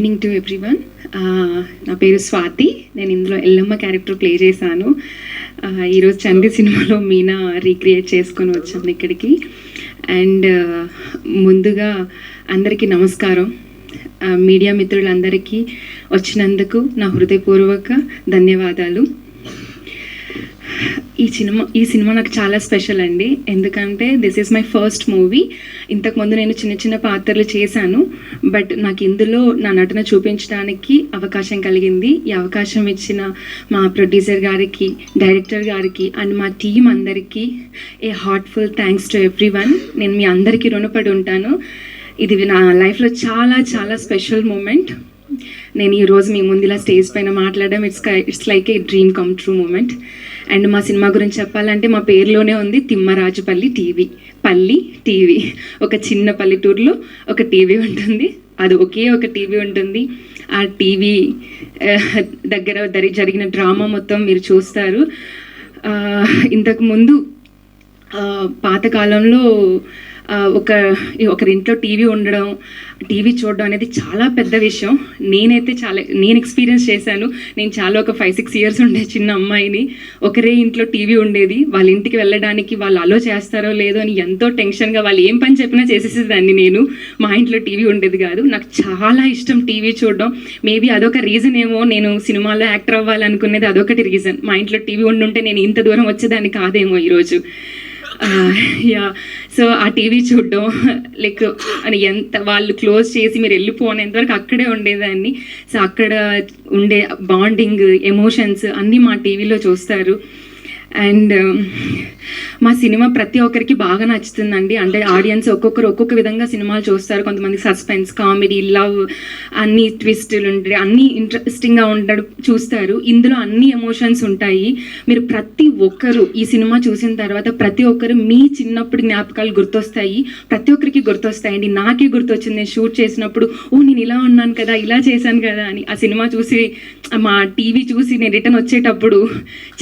Evening to everyone. నా పేరు స్వాతి. నేను ఇందులో ఎల్లమ్మ క్యారెక్టర్ ప్లే చేశాను. ఈరోజు చండి సినిమాలో మీనా రీక్రియేట్ చేసుకొని వచ్చాను ఇక్కడికి. అండ్ ముందుగా అందరికీ నమస్కారం. మీడియా మిత్రులందరికీ వచ్చినందుకు నా హృదయపూర్వక ధన్యవాదాలు. ఈ సినిమా నాకు చాలా స్పెషల్ అండి, ఎందుకంటే this is my first movie. ఇంతకుముందు నేను చిన్న చిన్న పాత్రలు చేశాను, బట్ నాకు ఇందులో నా నటన చూపించడానికి అవకాశం కలిగింది. ఈ అవకాశం ఇచ్చిన మా ప్రొడ్యూసర్ గారికి, డైరెక్టర్ గారికి అండ్ మా టీం అందరికీ ఏ హార్ట్ఫుల్ థ్యాంక్స్ టు ఎవ్రీవన్. నేను మీ అందరికీ రుణపడి ఉంటాను. ఇది నా లైఫ్లో చాలా చాలా స్పెషల్ మూమెంట్. నేను ఈరోజు మీ ముందు ఇలా స్టేజ్ పైన మాట్లాడడం it's like a dream come true moment. And మా సినిమా గురించి చెప్పాలంటే మా పేరులోనే ఉంది తిమ్మరాజుపల్లి టీవీ. పల్లి టీవీ, ఒక చిన్న పల్లెటూరులో ఒక టీవీ ఉంటుంది. అది ఒకే ఒక టీవీ ఉంటుంది. ఆ టీవీ దగ్గర జరిగిన డ్రామా మొత్తం మీరు చూస్తారు. ఇంతకుముందు పాతకాలంలో ఒకరింట్లో టీవీ ఉండడం, టీవీ చూడడం అనేది చాలా పెద్ద విషయం. నేను ఎక్స్పీరియన్స్ చేశాను. నేను చాలా ఒక 5-6 ఇయర్స్ ఉండే చిన్న అమ్మాయిని. ఒకరే ఇంట్లో టీవీ ఉండేది. వాళ్ళ ఇంటికి వెళ్ళడానికి వాళ్ళు అలో చేస్తారో లేదో అని ఎంతో టెన్షన్గా వాళ్ళు ఏం పని చెప్పినా చేసేసేదాన్ని నేను. మా ఇంట్లో టీవీ ఉండేది కాదు. నాకు చాలా ఇష్టం టీవీ చూడడం. మేబీ అదొక రీజన్ ఏమో, నేను సినిమాలో యాక్టర్ అవ్వాలనుకునేది అదొకటి రీజన్. మా ఇంట్లో టీవీ ఉండుంటే నేను ఇంత దూరం వచ్చేదాన్ని కాదేమో ఈరోజు. సో ఆ టీవీ చూడడం లైక్ అని ఎంత వాళ్ళు క్లోజ్ చేసి మీరు వెళ్ళిపోనేంతవరకు అక్కడే ఉండేదాన్ని. సో అక్కడ ఉండే బాండింగ్, ఎమోషన్స్ అన్నీ మా టీవీలో చూస్తారు. అండ్ మా సినిమా ప్రతి ఒక్కరికి బాగా నచ్చుతుందండి. అంటే ఆడియన్స్ ఒక్కొక్క విధంగా సినిమాలు చూస్తారు. కొంతమంది సస్పెన్స్, కామెడీ, లవ్, అన్ని ట్విస్టులు ఉంటాయి, అన్నీ ఇంట్రెస్టింగ్గా ఉండడం చూస్తారు. ఇందులో అన్ని ఎమోషన్స్ ఉంటాయి. మీరు ప్రతి ఒక్కరు ఈ సినిమా చూసిన తర్వాత ప్రతి ఒక్కరు మీ చిన్నప్పుడు జ్ఞాపకాలు గుర్తొస్తాయి. ప్రతి ఒక్కరికి గుర్తొస్తాయండి. నాకే గుర్తొచ్చింది నేను షూట్ చేసినప్పుడు, నేను ఇలా ఉన్నాను కదా, ఇలా చేశాను కదా అని. ఆ సినిమా చూసి, మా టీవీ చూసి నేను రిటర్న్ వచ్చేటప్పుడు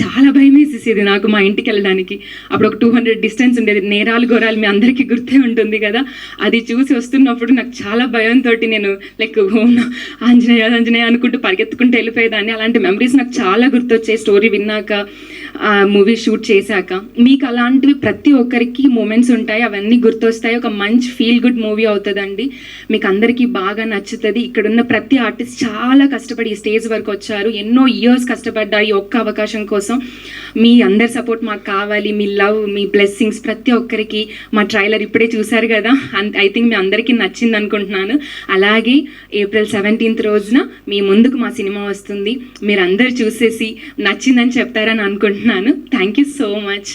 చాలా భయం వేసేసేది నాకు మా ఇంటికి వెళ్ళడానికి. అప్పుడు ఒక 200 డిస్టెన్స్ ఉండేది. నేరాలు ఘోరాలు మీ అందరికీ గుర్తే ఉంటుంది కదా. అది చూసి వస్తున్నప్పుడు నాకు చాలా భయంతో నేను లైక్ ఆంజనేయ అనుకుంటూ పరిగెత్తుకుంటూ వెళ్ళిపోయేదాన్ని. అలాంటి మెమరీస్ నాకు చాలా గుర్తొచ్చాయి స్టోరీ విన్నాక, మూవీ షూట్ చేశాక. మీకు అలాంటివి ప్రతి ఒక్కరికి మూమెంట్స్ ఉంటాయి, అవన్నీ గుర్తొస్తాయి. ఒక మంచి ఫీల్ గుడ్ మూవీ అవుతుందండి. మీకు అందరికీ బాగా నచ్చుతుంది. ఇక్కడున్న ప్రతి ఆర్టిస్ట్ చాలా కష్టపడి ఈ స్టేజ్ వరకు వచ్చారు. ఎన్నో ఇయర్స్ కష్టపడ్డారు ఈ ఒక్క అవకాశం కోసం. మీ అందరి సపోర్ట్ మాకు కావాలి. మీ లవ్, మీ బ్లెస్సింగ్స్ ప్రతి ఒక్కరికి. మా ట్రైలర్ ఇప్పుడే చూశారు కదా, ఐ థింక్ మీ అందరికీ నచ్చింది అనుకుంటున్నాను. అలాగే April 17th రోజున మీ ముందుకు మా సినిమా వస్తుంది. మీరు అందరు చూసేసి నచ్చిందని చెప్తారని అనుకుంటున్నాను. Thank you so much.